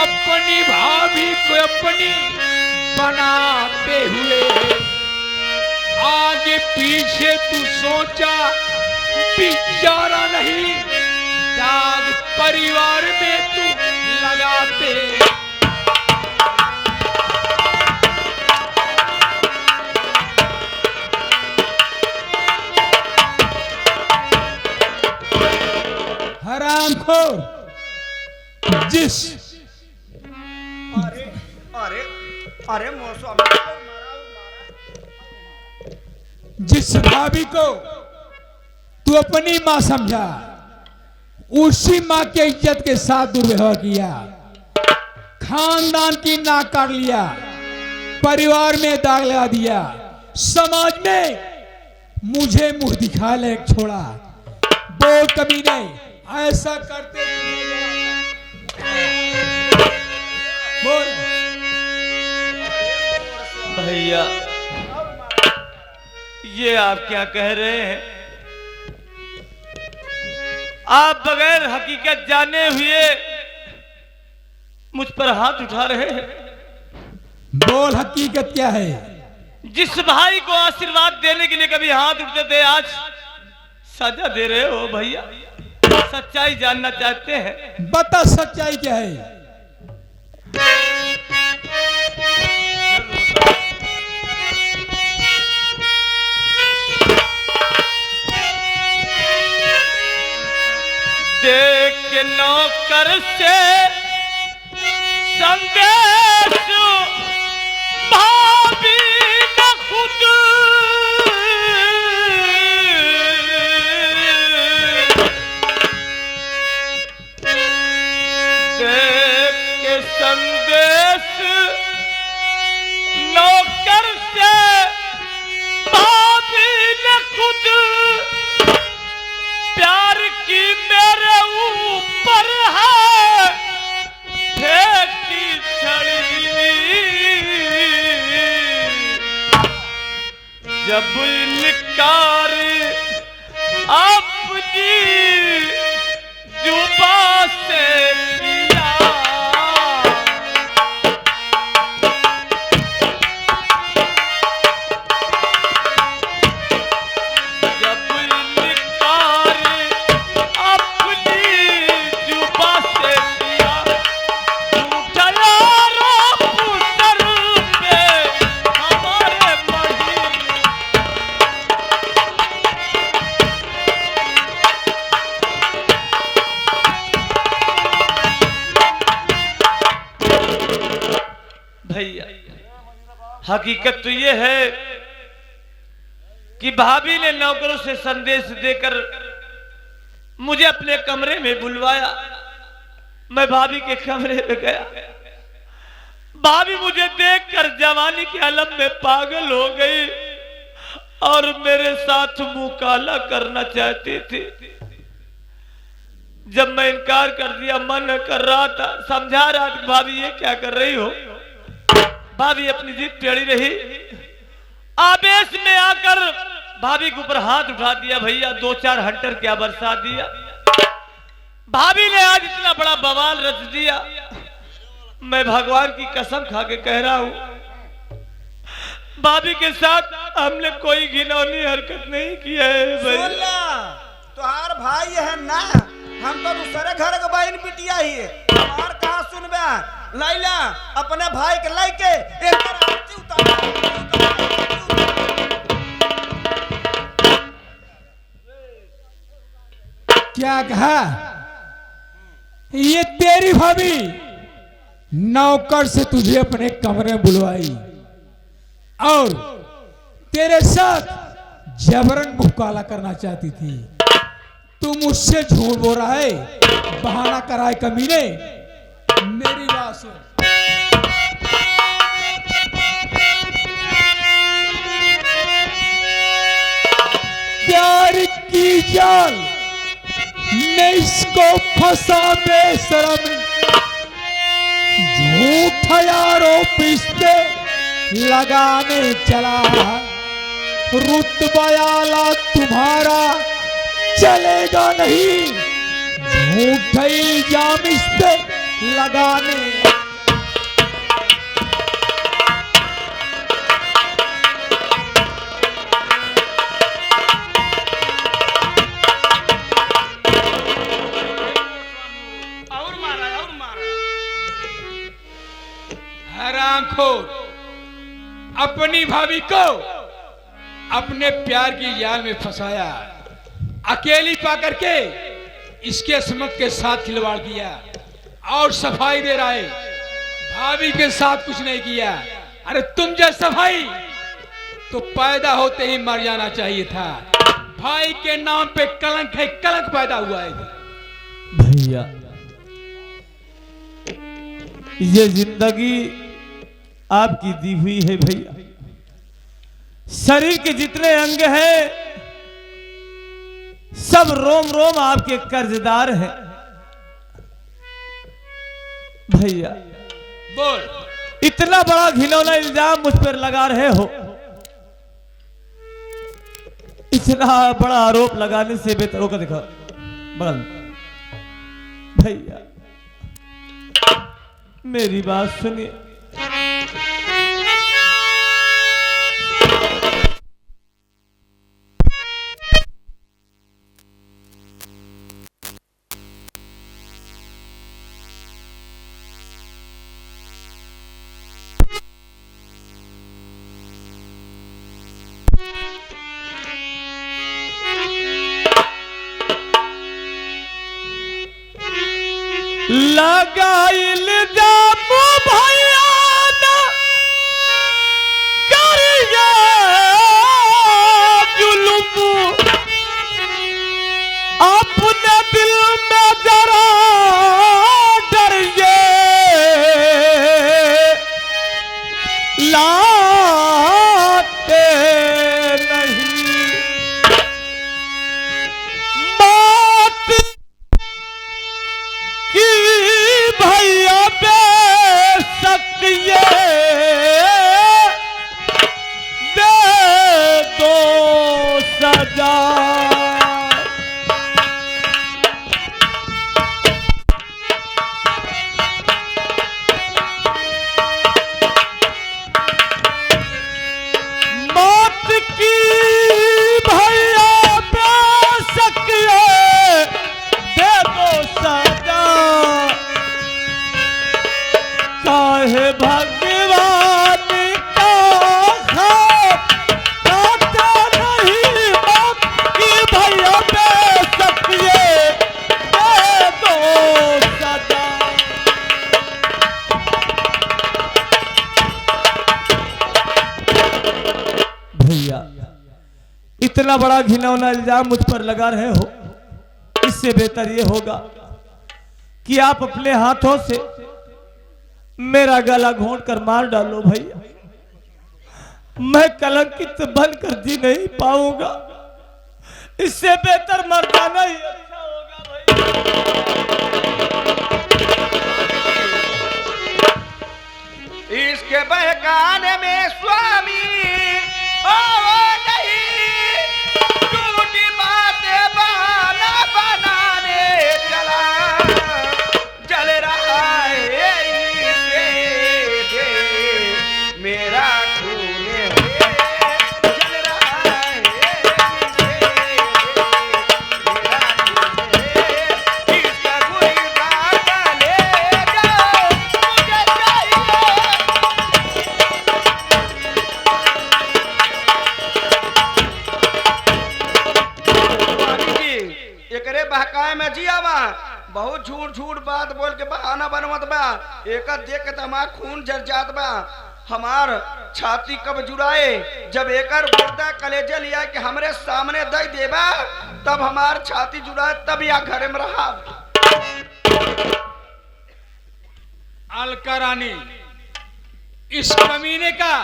अपनी भाभी को अपनी बनाते हुए आगे पीछे तू सोचा बिचारा नहीं, दाग परिवार में तू लगाते। हरामखोर, जिस अरे अरे अरे मौसम जिस भाभी को तू अपनी मां समझा, उसी मां के इज्जत के साथ दुर्व्यवहार किया, खानदान की नाक काट लिया, परिवार में दाग लगा दिया, समाज में मुझे मुंह दिखा ले छोड़ा। बोल कमीने, ऐसा करते बोल। भैया ये आप क्या कह रहे हैं? आप बगैर हकीकत जाने हुए मुझ पर हाथ उठा रहे हैं। बोल हकीकत क्या है? जिस भाई को आशीर्वाद देने के लिए कभी हाथ उठते थे, आज सजा दे रहे हो भैया। सच्चाई जानना चाहते हैं? बता सच्चाई क्या है? देख के नौकर से संदेश भाभी न खुद देख के संदेश नौकर से भाभी न खुद प्यार की मेरे ऊपर है फेंकी छड़ी। जब इनकार अपनी जुबान से किया, हकीकत तो ये है कि भाभी ने नौकरों से संदेश देकर मुझे अपने कमरे में बुलवाया। मैं भाभी के कमरे में गया। भाभी मुझे देखकर जवानी के अलम में पागल हो गई और मेरे साथ मुंह काला करना चाहती थी। जब मैं इनकार कर दिया, मन कर रहा था, समझा रहा था भाभी ये क्या कर रही हो, भाभी अपनी जिद पे अड़ी रही। आवेश में आकर भाभी के ऊपर हाथ उठा दिया। भैया 2-4 हंटर क्या बरसा दिया। भाभी ने आज इतना बड़ा बवाल रच दिया। मैं भगवान की कसम खा के कह रहा हूं, भाभी के साथ हमने कोई घिनौनी हरकत नहीं किया है। तुहार भाई है ना, हम तो दूसरे घर के बहन पिटिया ही है। हमार कहाँ सुनबे? लैला अपने भाई के लेके एक आरती उतार। क्या कहा? ये तेरी भाभी नौकर से तुझे अपने कमरे में बुलवाई और तेरे साथ जबरन मुंह काला करना चाहती थी। तू मुझसे झूठ बोल रहा है, बहाना कराए कमीने। मेरी बात सुन। प्यार की जाल में इसको फंसा बेशरम, झूठ आरोप इस पे लगाने चला। रुतबायाला तुम्हारा चलेगा नहीं, झूठ इल्जाम इस पे लगाने हरामखोर अपनी भाभी को अपने प्यार की जाल में फंसाया, अकेली पाकर के इसके असमत के साथ खिलवाड़ किया और सफाई दे रहा है, भाभी के साथ कुछ नहीं किया। अरे तुम जैसा भाई तो पैदा होते ही मर जाना चाहिए था। भाई के नाम पे कलंक है, कलंक पैदा हुआ है। भैया ये जिंदगी आपकी दी हुई है भैया, शरीर के जितने अंग हैं सब रोम रोम आपके कर्जदार हैं। भैया बोल, इतना बड़ा घिनौना इल्जाम मुझ पर लगा रहे हो, इतना बड़ा आरोप लगाने से बेहतर होकर दिखा बगल। भैया मेरी बात सुनिए, लगाइल जामू भैया ना करिए जुल्म, अपने दिल में जरा डरिए, लाते नहीं बात की भैया बेशक ये दे दो सजा। मौत की भैया बेशक ये दे दो सजा, चाहे भगवान का खौफ आता नहीं, मौत की भैया बेशक ये दे दो सजा। भैया इतना बड़ा घिनौना इल्जाम मुझ पर लगा रहे हो, इससे बेहतर ये होगा कि आप अपने हाथों से मेरा गला घोंट कर मार डालो भैया, मैं कलंकित बनकर जी नहीं पाऊंगा, इससे बेहतर मर जाना ही अच्छा होगा भैया। इसके बहकाने में स्वामी ओ नहीं, झूठी बातें बहाना बनाने चला, जल रहा है इसे दे मेरा खून है, जल रहा है इसे दे मेरा खून है, इसका गुरीदा का ले जाओ मुझे चाहिए। एकरे बहकाए में जिया बा, बहुत झूठ झूठ बात बोल के बहाना बनवत बा, एक देख के हमार खून जर जात बा, हमार छाती कब जुड़ाए, जब एकर गुर्दा कलेजे लिया कि हमरे सामने दे देबा तब हमार छाती जुड़ाए, तब या घरे में रहा। अलका रानी, इस कमीने का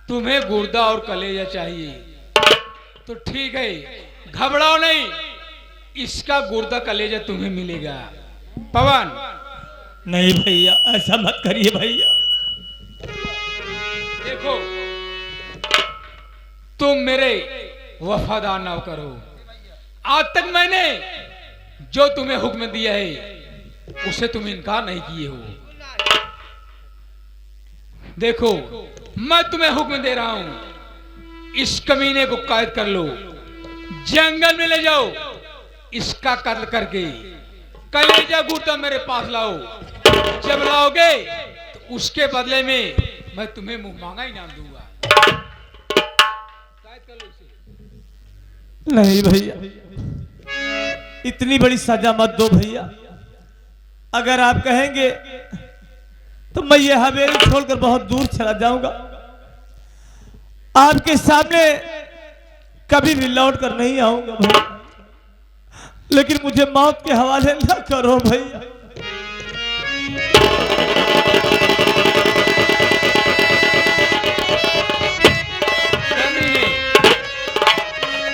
तुम्हें गुर्दा और कलेजा चाहिए तो ठीक है, घबराओ नहीं, इसका गुर्दा कलेजा तुम्हें मिलेगा। पवन, नहीं भैया ऐसा मत करिए भैया। देखो तुम मेरे वफादार नौकर हो, आज तक मैंने जो तुम्हें हुक्म दिया है उसे तुम इनकार नहीं किए हो। देखो मैं तुम्हें हुक्म दे रहा हूं, इस कमीने को कैद कर लो, जंगल में ले जाओ, इसका कत्ल करके कलेजा गुर्दा मेरे पास लाओ, जब लाओगे तो उसके बदले में मैं तुम्हें मुंह मांगा इनाम दूंगा। शायद कर लो इसे। नहीं भैया, इतनी बड़ी सजा मत दो भैया। अगर आप कहेंगे तो मैं ये हवेली छोड़कर बहुत दूर चला जाऊंगा, आपके सामने कभी भी लौट कर नहीं आऊंगा भैया। लेकिन मुझे मौत के हवाले न करो भैया।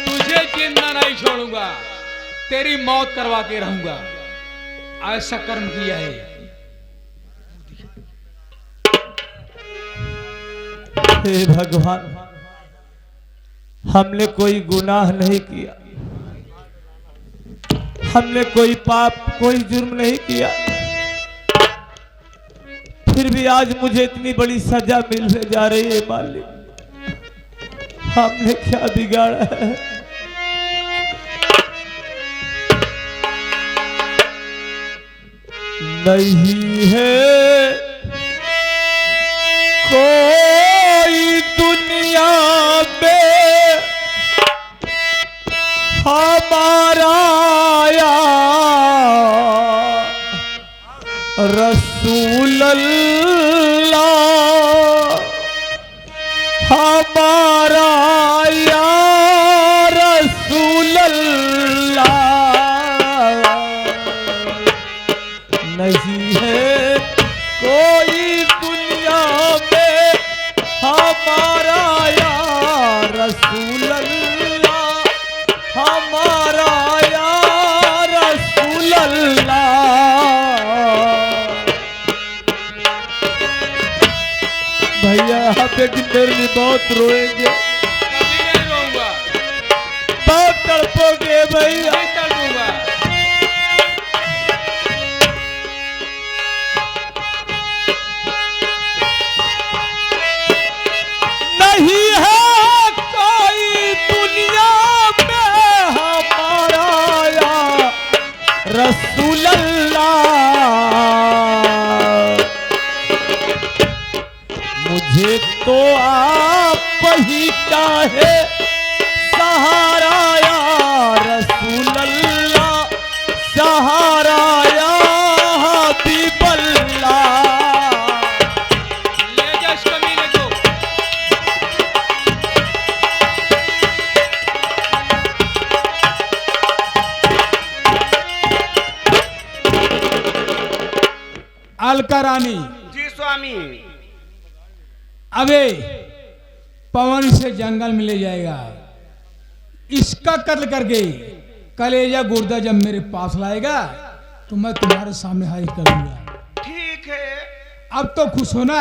तुझे जिंदा नहीं छोड़ूंगा, तेरी मौत करवा के रहूंगा। ऐसा कर्म किया है। हे भगवान, हमने कोई गुनाह नहीं किया, हमने कोई पाप कोई जुर्म नहीं किया, फिर भी आज मुझे इतनी बड़ी सजा मिलने जा रही है। मालिक, हमने क्या बिगाड़ा है? नहीं है कोई दुनिया में हमारा या रसूल अल्लाह, हमारा या रसूल अल्लाह। नहीं है कोई दुनिया में हमारा या रसूल अल्लाह, हमारा या रसूल अल्लाह। भैया यहाँ पे मेरे लिए बहुत रोएंगे, कभी नहीं रोऊंगा, बहुत तड़पोगे भैया। नहीं तड़पूंगा। नहीं है कोई दुनिया में हमारा या रसूल अल्लाह, मुझे तो आप ही का है सहारा या रसूल अल्लाह, सहारा या हबीब अल्लाह। ले जा इस कमीने को। अलका रानी, जी स्वामी। अबे पवन से जंगल में ले जाएगा। इसका कत्ल करके कलेजा गुर्दा जब मेरे पास लाएगा तो मैं तुम्हारे सामने हाजिर कर दूंगा। ठीक है, अब तो खुश होना।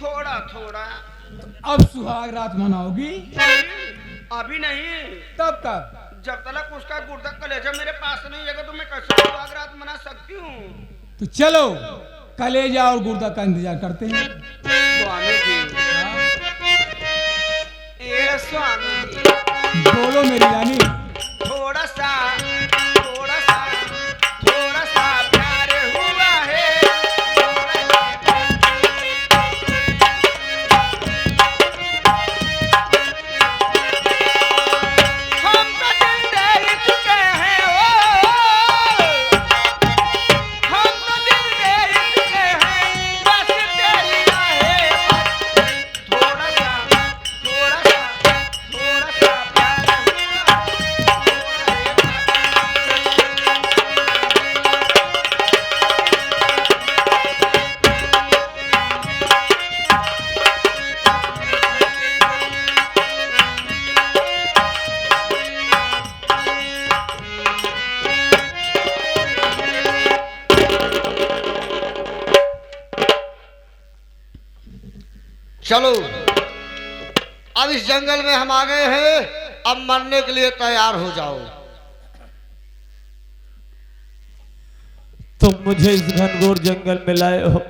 थोड़ा थोड़ा। अब सुहाग रात मनाओगी? अभी नहीं, तब तक जब तक उसका गुर्दा कलेजा मेरे पास नहीं है तो मैं कैसे सुहाग रात मना सकती हूँ। तो चलो कलेजा और गुर्दा का इंतजार करते हैं। स्वामी जी, ए स्वामी जी, बोलो मेरी रानी। थोड़ा सा प्यार हुआ है। हम तो दिल दे चुके हैं, हम तो दिल दे चुके हैं, बस तेरी राहें। थोड़ा सा प्यार चलो, अब इस जंगल में हम आ गए हैं, अब मरने के लिए तैयार हो जाओ। तुम मुझे इस घनघोर जंगल में लाए हो,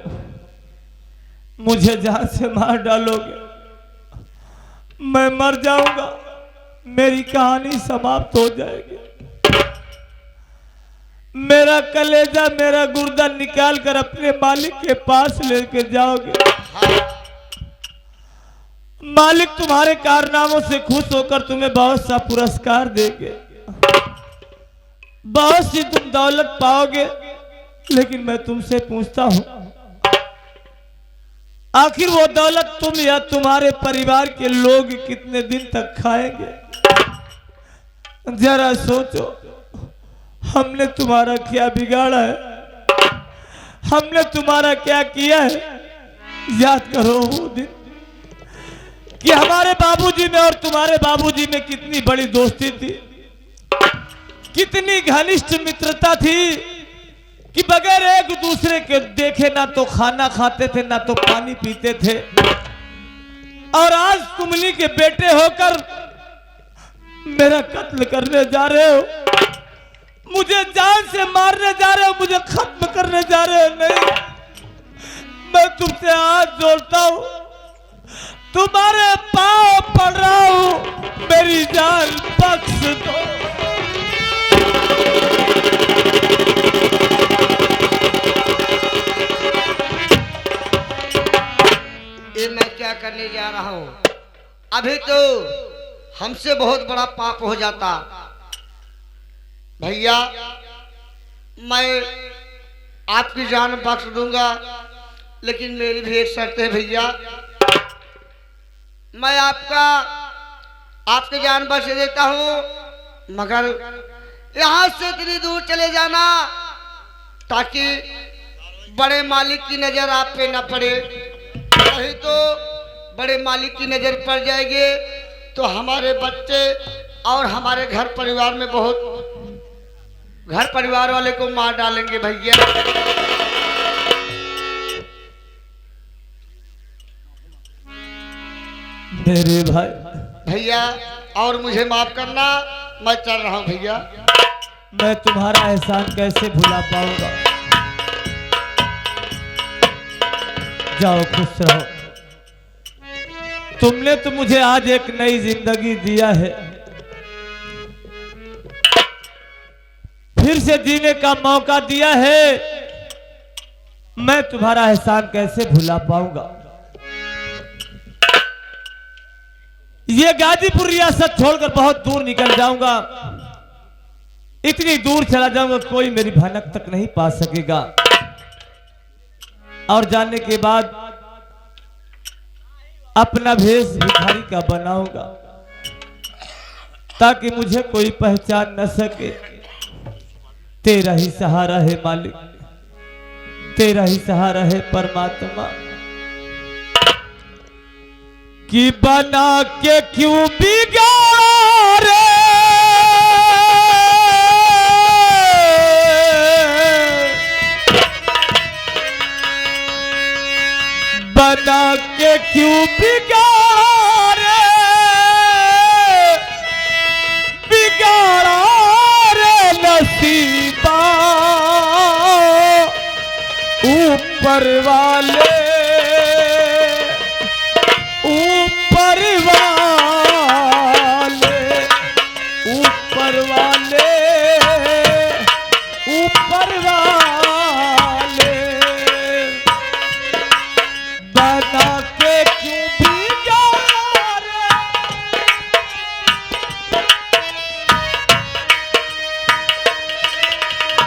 मुझे जहां से मार डालोगे मैं मर जाऊंगा, मेरी कहानी समाप्त हो जाएगी। मेरा कलेजा मेरा गुर्दा निकाल कर अपने मालिक के पास लेके जाओगे। मालिक तुम्हारे कारनामों से खुश होकर तुम्हें बहुत सा पुरस्कार देंगे, बहुत सी तुम दौलत पाओगे। लेकिन मैं तुमसे पूछता हूं, आखिर वो दौलत तुम या तुम्हारे परिवार के लोग कितने दिन तक खाएंगे? जरा सोचो, हमने तुम्हारा क्या बिगाड़ा है, हमने तुम्हारा क्या किया है? याद करो वो दिन कि हमारे बाबूजी में और तुम्हारे बाबूजी में कितनी बड़ी दोस्ती थी, कितनी घनिष्ठ मित्रता थी कि बगैर एक दूसरे के देखे ना तो खाना खाते थे ना तो पानी पीते थे। और आज कुमली के बेटे होकर मेरा कत्ल करने जा रहे हो, मुझे जान से मारने जा रहे हो, मुझे खत्म करने जा रहे हो। नहीं, मैं तुमसे हाथ जोड़ता हूं, तुम्हारे पांव पड़ रहा हूं, मेरी जान बख्श दो। ये मैं क्या करने जा रहा हूं? अभी तो हमसे बहुत बड़ा पाप हो जाता। भैया, मैं आपकी जान बख्श दूंगा, लेकिन मेरी भी एक शर्त है भैया। मैं आपकी जान बख्श देता हूं, मगर यहां से इतनी दूर चले जाना ताकि बड़े मालिक की नजर आप पे न पड़े। नहीं तो बड़े मालिक की नजर पड़ जाएगी तो हमारे बच्चे और हमारे घर परिवार में घर परिवार वाले को मार डालेंगे भैया। मेरे भाई, भैया और मुझे माफ करना, मैं चल रहा हूं भैया। मैं तुम्हारा एहसान कैसे भुला पाऊंगा। जाओ, खुश रहो। तुमने तो मुझे आज एक नई जिंदगी दिया है, फिर से जीने का मौका दिया है। मैं तुम्हारा एहसान कैसे भुला पाऊंगा। ये गाजीपुर रियासत छोड़कर बहुत दूर निकल जाऊंगा, इतनी दूर चला जाऊंगा कोई मेरी भनक तक नहीं पा सकेगा। और जाने के बाद अपना भेष भिखारी का बनाऊंगा ताकि मुझे कोई पहचान न सके। तेरा ही सहारा है मालिक, तेरा ही सहारा है परमात्मा। कि बना के क्यों बिगाड़ रे, बना के क्यों बिगाड़ रे, बिगाड़ा